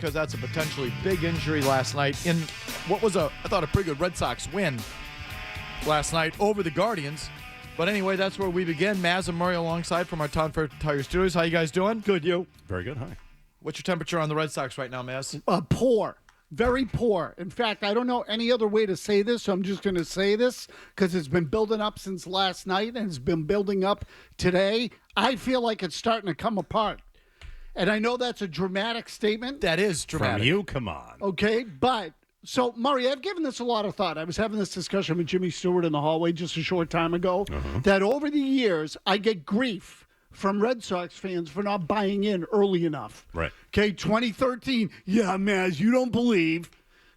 because that's a potentially big injury last night in what was I thought a pretty good Red Sox win last night over the Guardians. But anyway, that's where we begin. Mazz and Murray alongside from our Town Fair Tire Studios. How you guys doing? Good, you? Very good, hi. What's your temperature on the Red Sox right now, Mazz? Poor. Very poor. In fact, I don't know any other way to say this, so I'm just going to say this because it's been building up since last night and it's been building up today. I feel like it's starting to come apart. And I know that's a dramatic statement. That is dramatic. From you, come on. Okay, but, so, Murray, I've given this a lot of thought. I was having this discussion with Jimmy Stewart in the hallway just a short time ago, that over the years, I get grief from Red Sox fans for not buying in early enough. Right. Okay, 2013, yeah, Mazz, you don't believe.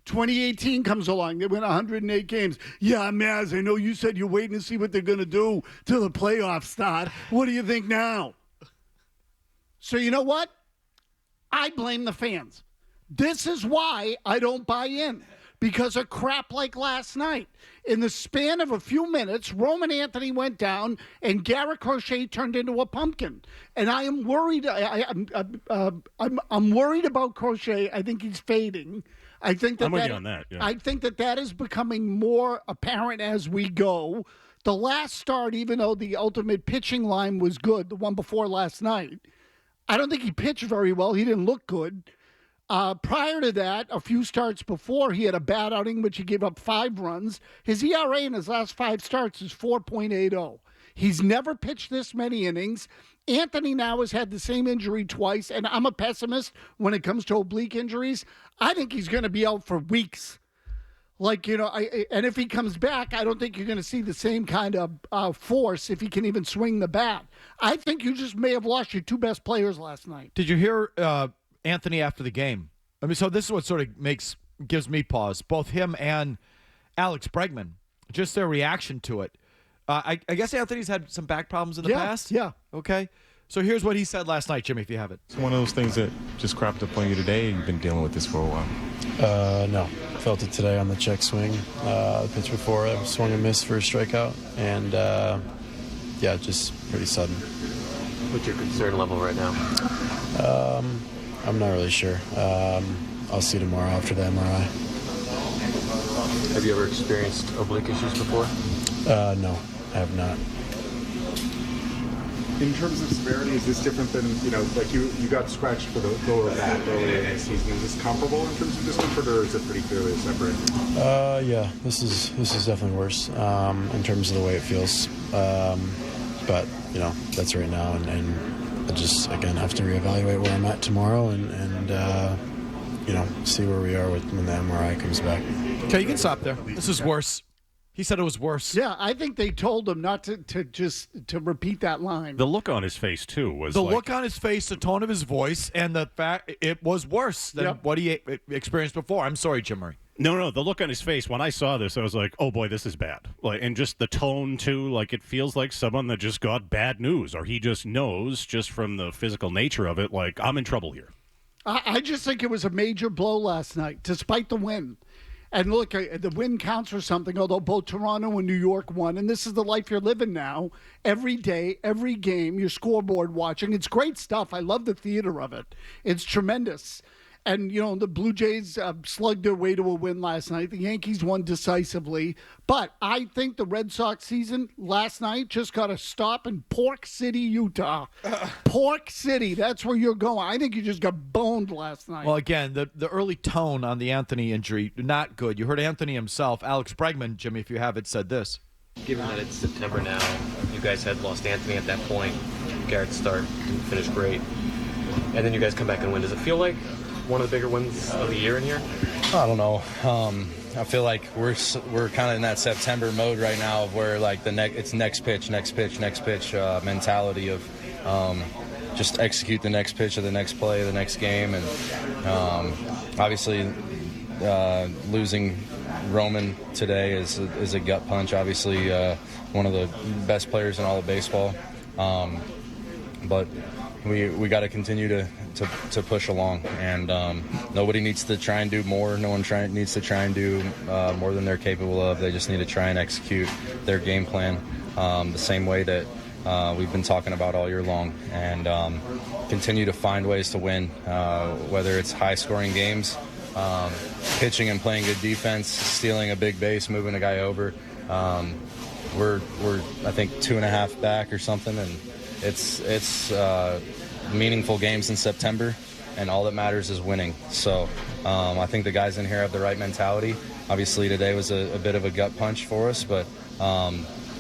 2018 comes along. They win 108 games. Yeah, Mazz, I know you said you're waiting to see what they're going to do till the playoffs start. What do you think now? So you know what? I blame the fans. This is why I don't buy in. Because of crap like last night. In the span of a few minutes, Roman Anthony went down and Garrett Crochet turned into a pumpkin. And I am worried. I'm worried about Crochet. I think he's fading. I think that I'm with you on that. Yeah. I think that is becoming more apparent as we go. The last start, even though the ultimate pitching line was good, the one before last night, I don't think he pitched very well. He didn't look good. Prior to that, a few starts before, he had a bad outing, which he gave up 5 runs. His ERA in his last 5 starts is 4.80. He's never pitched this many innings. Anthony now has had the same injury twice, and I'm a pessimist when it comes to oblique injuries. I think he's going to be out for weeks. And if he comes back, I don't think you're going to see the same kind of force if he can even swing the bat. I think you just may have lost your 2 best players last night. Did you hear Anthony after the game? I mean, so this is what sort of gives me pause. Both him and Alex Bregman, just their reaction to it. I guess Anthony's had some back problems in the past. Yeah. Okay. So here's what he said last night, Jimmy, if you have it. It's one of those things that just cropped up on you today. You've been dealing with this for a while. No. Felt it today on the check swing. The pitch before, I swung and missed for a strikeout. And, just pretty sudden. What's your concern level right now? I'm not really sure. I'll see tomorrow after the MRI. Have you ever experienced oblique issues before? No, I have not. In terms of severity, is this different than, you got scratched for the lower back earlier in the season? Is this comparable in terms of discomfort, or is it pretty clearly separate? Yeah, this is definitely worse in terms of the way it feels. But, that's right now, and I just, again, have to reevaluate where I'm at tomorrow and see where we are when the MRI comes back. Okay, you can stop there. This is worse. He said it was worse. Yeah, I think they told him not to repeat that line. The look on his face, too, was look on his face, the tone of his voice, and the fact it was worse than what he experienced before. I'm sorry, Jim Murray. No, the look on his face, when I saw this, I was like, oh, boy, this is bad. And just the tone, too, it feels like someone that just got bad news, or he just knows, just from the physical nature of it, I'm in trouble here. I just think it was a major blow last night, despite the win. And look, the win counts for something, although both Toronto and New York won. And this is the life you're living now. Every day, every game, your scoreboard watching. It's great stuff. I love the theater of it. It's tremendous. And, the Blue Jays slugged their way to a win last night. The Yankees won decisively. But I think the Red Sox season last night just got a stop in Pork City, Utah. Pork City, that's where you're going. I think you just got boned last night. Well, again, the early tone on the Anthony injury, not good. You heard Anthony himself. Alex Bregman, Jimmy, if you have it, said this. Given that it's September now, you guys had lost Anthony at that point. Garrett's start didn't finish great. And then you guys come back and win. Does it feel like one of the bigger wins of the year in here? I don't know. I feel like we're kind of in that September mode right now of where it's next pitch mentality of just execute the next pitch of the next play of the next game, and obviously losing Roman today is a gut punch. Obviously one of the best players in all of baseball, but we got to continue to push along, and nobody needs to try and do more. No one needs to try and do more than they're capable of. They just need to try and execute their game plan the same way that we've been talking about all year long, and continue to find ways to win, whether it's high-scoring games, pitching and playing good defense, stealing a big base, moving a guy over. We're I think 2.5 back or something, and it's meaningful games in September, and all that matters is winning. So I think the guys in here have the right mentality. Obviously today was a bit of a gut punch for us, but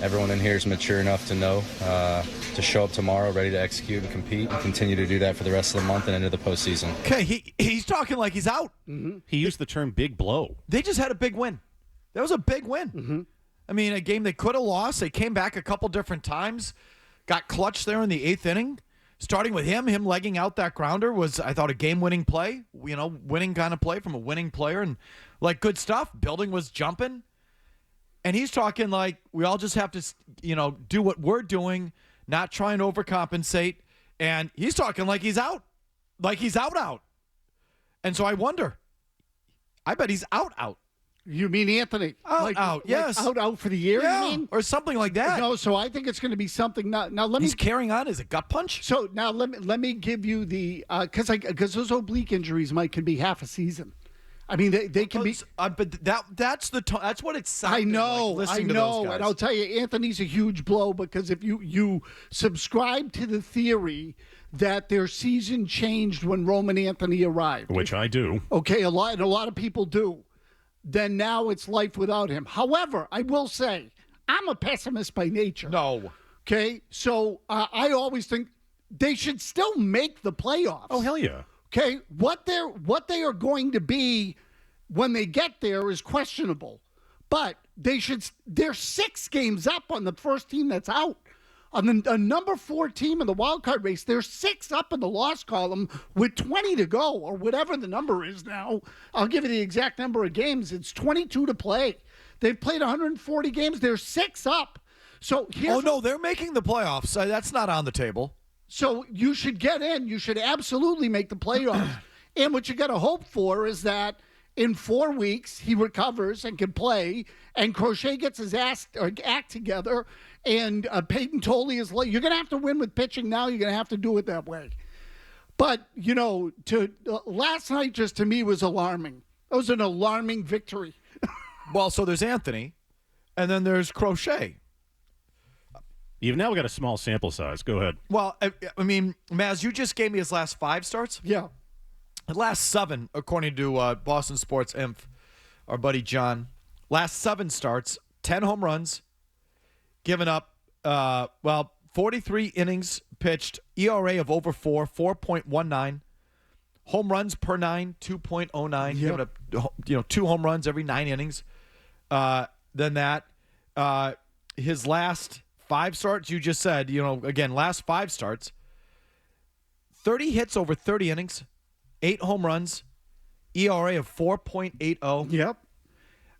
everyone in here is mature enough to know to show up tomorrow ready to execute and compete and continue to do that for the rest of the month and into the postseason. Okay, he's talking like he's out. Mm-hmm. He used the term big blow. They just had a big win. That was a big win. Mm-hmm. I mean, a game they could have lost. They came back a couple different times, got clutched there in the 8th inning. Starting with him legging out that grounder was, I thought, a game-winning play. Winning kind of play from a winning player, and like good stuff. Building was jumping. And he's talking like we all just have to, do what we're doing, not try and overcompensate. And he's talking like he's out. Like he's out. And so I wonder. I bet he's out. You mean Anthony? Out, yes. Out for the year, yeah, you mean? or something like that. No, so I think it's going to be something. Now let me. He's carrying on as a gut punch? So now let me give you the, because those oblique injuries can be half a season. I mean, they can be. But that's what it sounded I know, like listening to those guys. And I'll tell you, Anthony's a huge blow because if you subscribe to the theory that their season changed when Roman Anthony arrived, Which I do. Okay, a lot of people do. Then now it's life without him. However, I will say, I'm a pessimist by nature. No. Okay, so I always think they should still make the playoffs. Oh, hell yeah. Okay, what they are going to be when they get there is questionable, but they're 6 games up on the first team that's out. On the number 4 team in the wild card race, they're 6 up in the loss column with 20 to go, or whatever the number is now. I'll give you the exact number of games. It's 22 to play. They've played 140 games. They're 6 up. So they're making the playoffs. That's not on the table. So you should get in. You should absolutely make the playoffs. And what you got to hope for is that in 4 weeks he recovers and can play, and Crochet gets his act together, and Peyton Tolley is late. You're going to have to win with pitching now. You're going to have to do it that way. But, last night just to me was alarming. It was an alarming victory. Well, so there's Anthony, and then there's Crochet. You've now got a small sample size. Go ahead. Well, I mean, Mazz, you just gave me his last 5 starts. Yeah. The last 7, according to Boston Sports Inf, our buddy John. Last 7 starts, 10 home runs, given up, 43 innings pitched, ERA of over 4, 4.19, home runs per 9, 2.09, giving up 2 home runs every 9 innings. Then that, his last 5 starts, you just said, again, last 5 starts, 30 hits over 30 innings, 8 home runs, ERA of 4.80. Yep.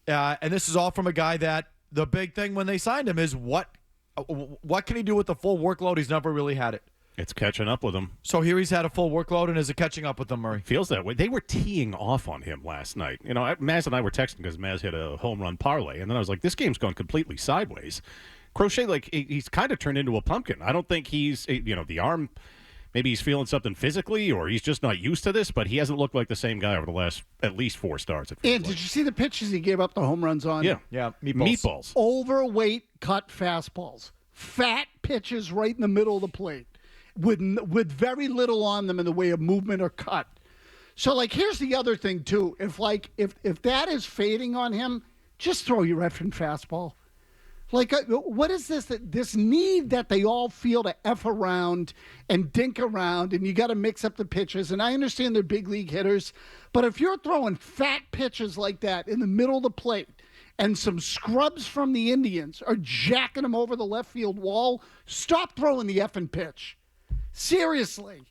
And this is all from a guy that the big thing when they signed him is what can he do with the full workload? He's never really had it. It's catching up with him. So here he's had a full workload, and is it catching up with him, Murray? Feels that way. They were teeing off on him last night. Mazz and I were texting because Mazz hit a home run parlay, and then I was like, this game's gone completely sideways. Crochet, he's kind of turned into a pumpkin. I don't think he's, the arm, maybe he's feeling something physically, or he's just not used to this, but he hasn't looked like the same guy over the last at least 4 starts. And did you see the pitches he gave up the home runs on? Yeah. Meatballs. Overweight cut fastballs. Fat pitches right in the middle of the plate with very little on them in the way of movement or cut. So, here's the other thing, too. If that is fading on him, just throw your effing fastball. What is this need that they all feel to F around and dink around, and you got to mix up the pitches? And I understand they're big league hitters, but if you're throwing fat pitches like that in the middle of the plate and some scrubs from the Indians are jacking them over the left field wall, stop throwing the effing pitch. Seriously.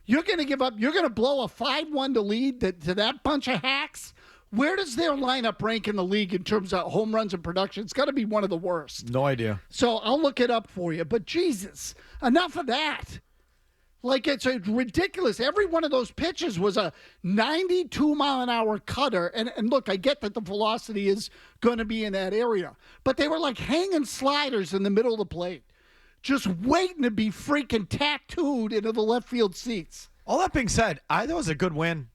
You're going to give up. You're going to blow a 5-1 to lead to that bunch of hacks. Where does their lineup rank in the league in terms of home runs and production? It's got to be one of the worst. No idea. So I'll look it up for you. But Jesus, enough of that. It's ridiculous. Every one of those pitches was a 92-mile-an-hour cutter. And look, I get that the velocity is going to be in that area. But they were like hanging sliders in the middle of the plate. just waiting to be freaking tattooed into the left field seats. All that being said, that was a good win.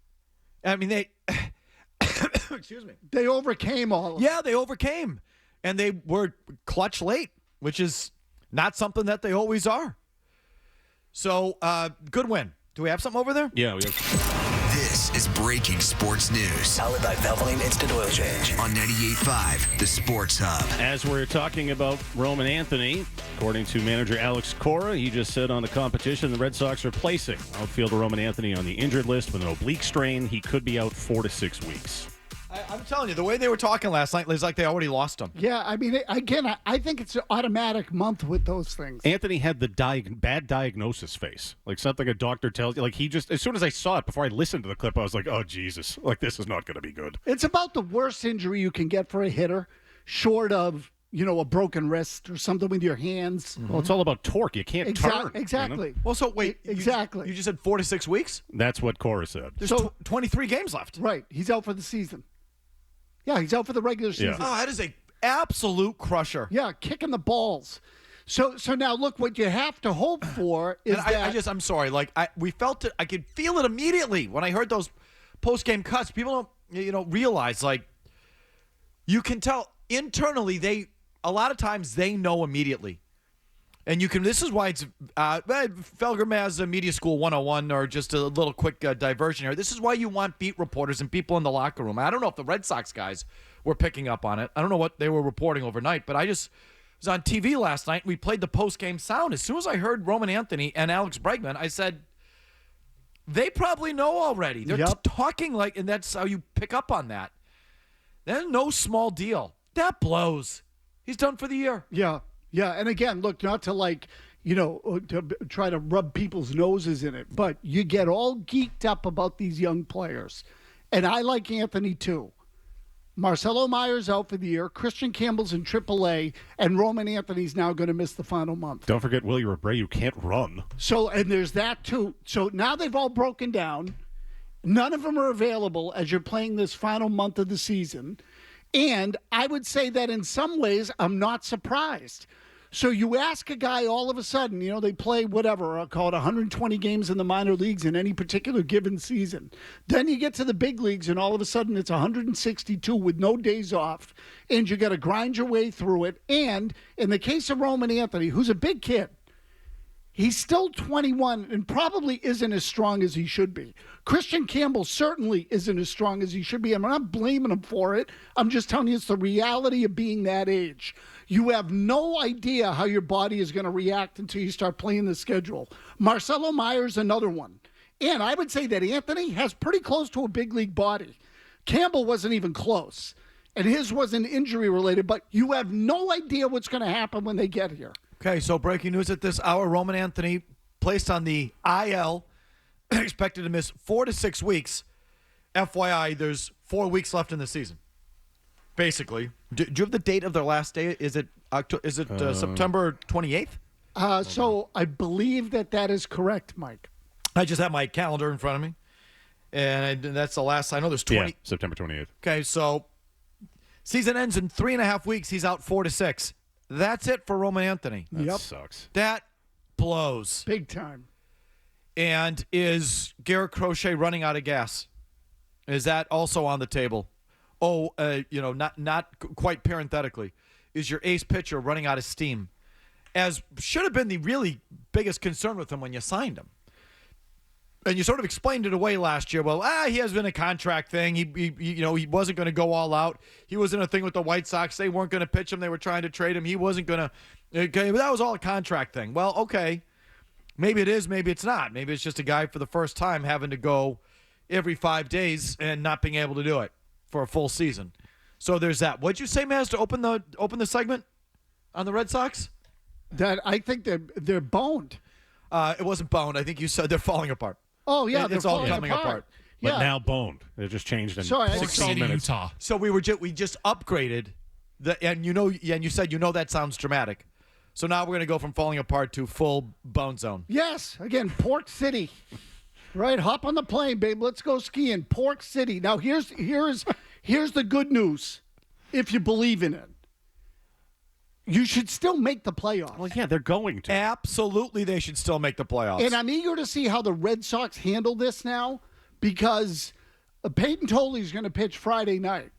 I mean, they excuse me. They overcame all of it. Yeah, they overcame. And they were clutch late, which is not something that they always are. So, good win. Do we have something over there? Yeah, we have. This is breaking sports news. Powered by Valvoline Instant Oil Change. On 98.5, the Sports Hub. As we're talking about Roman Anthony, according to manager Alex Cora, he just said on the competition the Red Sox are placing outfielder Roman Anthony on the injured list with an oblique strain. He could be out 4 to 6 weeks. I'm telling you, the way they were talking last night was like they already lost him. Yeah, I mean, again, I think it's an automatic month with those things. Anthony had the bad diagnosis face, like something a doctor tells you. Like he just, as soon as I saw it, before I listened to the clip, I was like, oh, Jesus, like this is not going to be good. It's about the worst injury you can get for a hitter, short of, a broken wrist or something with your hands. Well, it's all about torque. You can't turn. Exactly. You know? Well, so wait. Exactly. You just said 4 to 6 weeks? That's what Cora said. There's 23 games left. Right. He's out for the season. Yeah, he's out for the regular season. Oh, that is a absolute crusher. Yeah, kicking the balls. So now look, what you have to hope for is that I'm sorry. Like we felt it. I could feel it immediately when I heard those post-game cuts. People don't, realize, like, you can tell internally a lot of times they know immediately. And you can. This is why it's Felger and Mazz Media School 101, or just a little quick diversion here. This is why you want beat reporters and people in the locker room. I don't know if the Red Sox guys were picking up on it. I don't know what they were reporting overnight, but I just was on TV last night. We played the post-game sound. As soon as I heard Roman Anthony and Alex Bregman, I said, they probably know already. They're talking like, and that's how you pick up on that. That's no small deal. That blows. He's done for the year. Yeah. Yeah, and again, look, not to to try to rub people's noses in it, but you get all geeked up about these young players. And I like Anthony too. Marcelo Myers out for the year, Christian Campbell's in AAA, and Roman Anthony's now going to miss the final month. Don't forget Willie Abreu can't run. So, and there's that too. So now they've all broken down. None of them are available as you're playing this final month of the season. And I would say that in some ways, I'm not surprised. So you ask a guy all of a sudden, they play whatever, I'll call it 120 games in the minor leagues in any particular given season. Then you get to the big leagues and all of a sudden it's 162 with no days off. And you got to grind your way through it. And in the case of Roman Anthony, who's a big kid, he's still 21 and probably isn't as strong as he should be. Christian Campbell certainly isn't as strong as he should be. I'm not blaming him for it. I'm just telling you it's the reality of being that age. You have no idea how your body is going to react until you start playing the schedule. Marcelo Myers, another one. And I would say that Anthony has pretty close to a big league body. Campbell wasn't even close. And his wasn't injury related, but you have no idea what's going to happen when they get here. Okay, so breaking news at this hour, Roman Anthony placed on the IL, expected to miss 4 to 6 weeks. FYI, there's 4 weeks left in the season. Basically. Do you have the date of their last day? Is it September 28th? So I believe that is correct, Mike. I just have my calendar in front of me. And that's the last. I know there's 20. Yeah, September 28th. Okay, so season ends in 3.5 weeks. He's out 4 to 6. That's it for Roman Anthony. That sucks. That blows. Big time. And is Garrett Crochet running out of gas? Is that also on the table? Oh, not quite parenthetically. Is your ace pitcher running out of steam? As should have been the really biggest concern with him when you signed him. And you sort of explained it away last year. Well, he has been a contract thing. He wasn't going to go all out. He was in a thing with the White Sox. They weren't going to pitch him. They were trying to trade him. He wasn't going to. Okay, but that was all a contract thing. Well, okay, maybe it is. Maybe it's not. Maybe it's just a guy for the first time having to go every 5 days and not being able to do it for a full season. So there's that. What'd you say, Maz, to open the segment on the Red Sox? That I think they're boned. It wasn't boned. I think you said they're falling apart. Oh yeah, it's all coming apart. But now boned. It just changed in 16 minutes. Utah. So we just upgraded and you said that sounds dramatic. So now we're going to go from falling apart to full bone zone. Yes, again, Pork City. Right, hop on the plane, babe. Let's go skiing. Pork City. Now here's the good news, if you believe in it. you should still make the playoffs. Well, yeah, they're going to. Absolutely, they should still make the playoffs. And I'm eager to see how the Red Sox handle this now because Peyton Toley's going to pitch Friday night.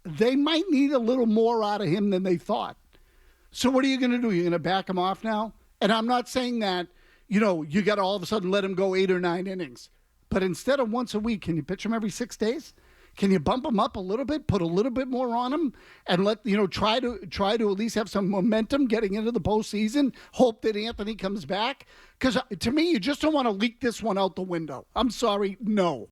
They might need a little more out of him than they thought. So what are you going to do? You're going to back him off now? And I'm not saying that, you got to all of a sudden let him go 8 or 9 innings. But instead of once a week, can you pitch him every 6 days? Can you bump him up a little bit, put a little bit more on him, and try to at least have some momentum getting into the postseason? Hope that Anthony comes back, because to me, you just don't want to leak this one out the window. I'm sorry, no.